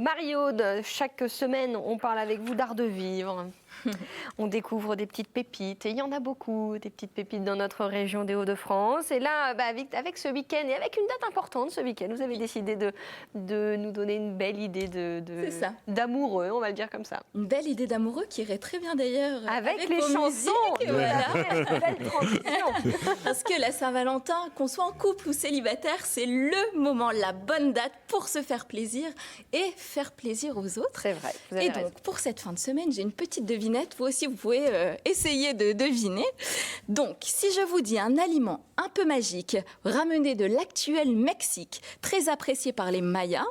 Marie-Aude, chaque semaine, on parle avec vous d'art de vivre. On découvre des petites pépites, et il y en a beaucoup, des petites pépites dans notre région des Hauts-de-France. Et là, avec ce week-end, et avec une date importante ce week-end, vous avez décidé de nous donner une belle idée d'amoureux, on va le dire comme ça. Une belle idée d'amoureux qui irait très bien d'ailleurs avec les chansons. Musiques, voilà. Belle transition. Parce que la Saint-Valentin, qu'on soit en couple ou célibataire, c'est le moment, la bonne date pour se faire plaisir et faire plaisir aux autres. C'est vrai. Vous avez Et donc, raison. pour cette fin de semaine, j'ai une petite devinette. Vous aussi, vous pouvez essayer de deviner. Donc, si je vous dis un aliment un peu magique, ramené de l'actuel Mexique, très apprécié par les Mayas,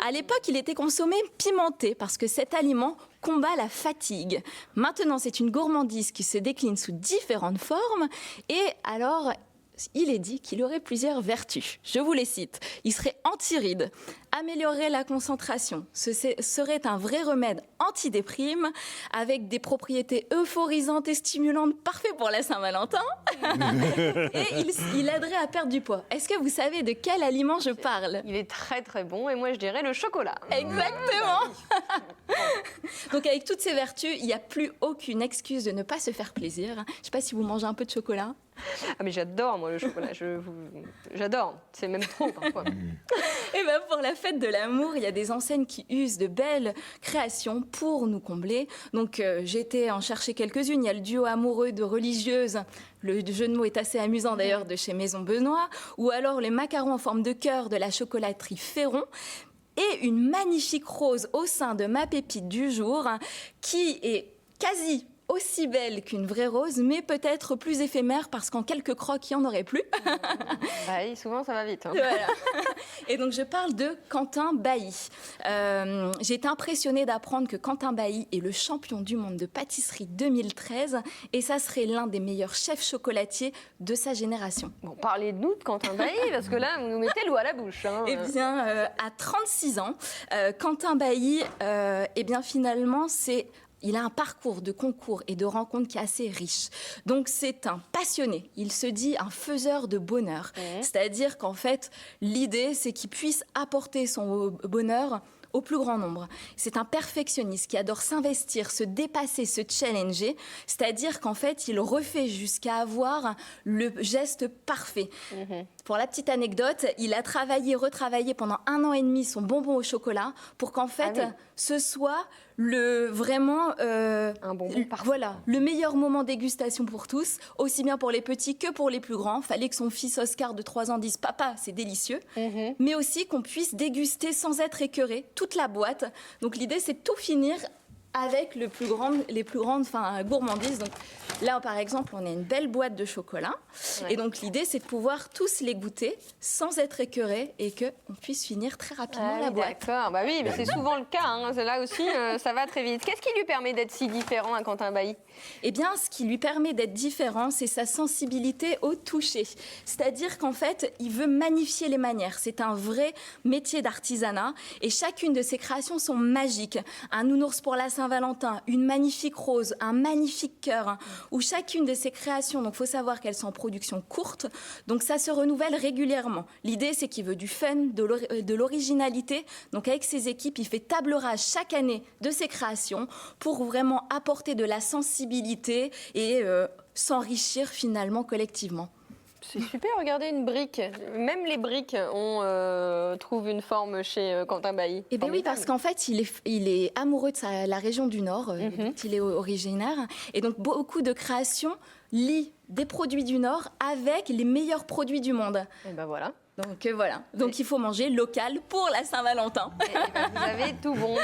à l'époque, il était consommé pimenté parce que cet aliment combat la fatigue. Maintenant, c'est une gourmandise qui se décline sous différentes formes. Et alors, il est dit qu'il aurait plusieurs vertus. Je vous les cite. Il serait antiride, améliorer la concentration. Ce serait un vrai remède antidéprime avec des propriétés euphorisantes et stimulantes, parfait pour la Saint-Valentin. Et il aiderait à perdre du poids. Est-ce que vous savez de quel aliment je parle? Il est très très bon et moi je dirais le chocolat. Exactement. Donc avec toutes ces vertus, il n'y a plus aucune excuse de ne pas se faire plaisir. Je ne sais pas si vous mangez un peu de chocolat. Ah mais j'adore moi le chocolat, j'adore, c'est même trop parfois. Et ben pour la fête de l'amour, il y a des enseignes qui usent de belles créations pour nous combler. Donc j'ai été en chercher quelques-unes. Il y a le duo amoureux de religieuses. Le jeu de mots est assez amusant d'ailleurs de chez Maison Benoît. Ou alors les macarons en forme de cœur de la chocolaterie Ferron. Et une magnifique rose au sein de ma pépite du jour qui est quasi aussi belle qu'une vraie rose, mais peut-être plus éphémère parce qu'en quelques crocs, il n'y en aurait plus. Bah, souvent, ça va vite. Hein. Voilà. Et donc, je parle de Quentin Bailly. J'ai été impressionnée d'apprendre que Quentin Bailly est le champion du monde de pâtisserie 2013 et ça serait l'un des meilleurs chefs chocolatiers de sa génération. Bon, parlez de nous de Quentin Bailly, parce que là, vous nous mettez l'eau à la bouche. Hein. Eh bien, à 36 ans, Quentin Bailly, eh bien, finalement, il a un parcours de concours et de rencontres qui est assez riche. Donc, c'est un passionné. Il se dit un faiseur de bonheur. C'est-à-dire qu'en fait, l'idée, c'est qu'il puisse apporter son bonheur au plus grand nombre. C'est un perfectionniste qui adore s'investir, se dépasser, se challenger. C'est-à-dire qu'en fait, il refait jusqu'à avoir le geste parfait. Pour la petite anecdote, il a travaillé, retravaillé pendant 1 an et demi son bonbon au chocolat pour qu'en fait, ce soit vraiment un bonbon parfait. Voilà, le meilleur moment dégustation pour tous, aussi bien pour les petits que pour les plus grands. Fallait que son fils Oscar de 3 ans dise « Papa, c'est délicieux », mais aussi qu'on puisse déguster sans être écœuré toute la boîte. Donc l'idée, c'est de tout finir avec les plus grandes gourmandises. Donc là, par exemple, on a une belle boîte de chocolat. Ouais. Et donc l'idée, c'est de pouvoir tous les goûter sans être écœurés et qu'on puisse finir très rapidement la boîte. D'accord, bah oui, mais c'est souvent le cas. Hein. Là aussi, ça va très vite. Qu'est-ce qui lui permet d'être si différent à Quentin Bailly? Eh bien, ce qui lui permet d'être différent, c'est sa sensibilité au toucher. C'est-à-dire qu'en fait, il veut magnifier les manières. C'est un vrai métier d'artisanat et chacune de ses créations sont magiques. Un nounours pour la Saint-Valentin, une magnifique rose, un magnifique cœur, où chacune de ces créations, donc faut savoir qu'elles sont en production courte, donc ça se renouvelle régulièrement. L'idée, c'est qu'il veut du fun, de l'originalité. Donc avec ses équipes, il fait table rase chaque année de ses créations pour vraiment apporter de la sensibilité et s'enrichir finalement collectivement. C'est super, regardez une brique. Même les briques, on trouve une forme chez Quentin Bailly. Eh bien oui, parce qu'en fait, il est amoureux de la région du Nord, dont il est originaire. Et donc, beaucoup de créations lient des produits du Nord avec les meilleurs produits du monde. Et ben voilà. Donc voilà. Donc il faut manger local pour la Saint-Valentin. Et ben, vous avez tout bon.